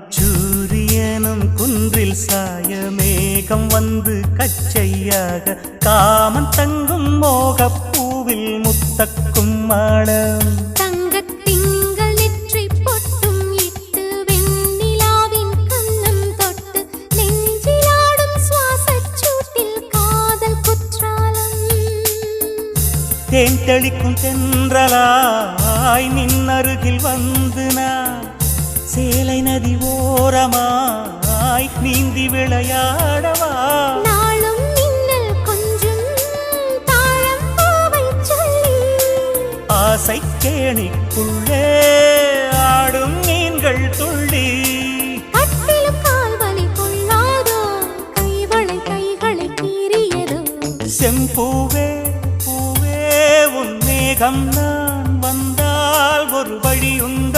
அந்திச்சூரியனும் குன்றில் சாய மேகம் வந்து கச்சையாக காமன் தங்கும் மோகப்பூவில் முத்தக்கும் மாடம் தங்கத்திங்கள் நெற்றி பொட்டும் இட்டு வெண்ணிலாவின் கண்ணம் தொட்டு நெஞ்சிலாடும் சுவாசச் சூட்டில் காதல் குற்றாலம் தேன் தெளிக்கும் தென்றலாய் நின்னருகில் வந்து நான் சேலை நதி ஓரமாய் நீந்தி விளையாடவா நாளும் மின்னல் கொஞ்சம் தாழம் பூவை சொல்லி ஆசை கேணிக்குள்ளே ஆடும் மீன்கள் துள்ளி கட்டிலும் கால்வலி கொள்ளாதோ கைகளை கீறியதோ செம்பூவே பூவே உன் மேகம் நான் வந்தால் ஒரு வழி உண்டு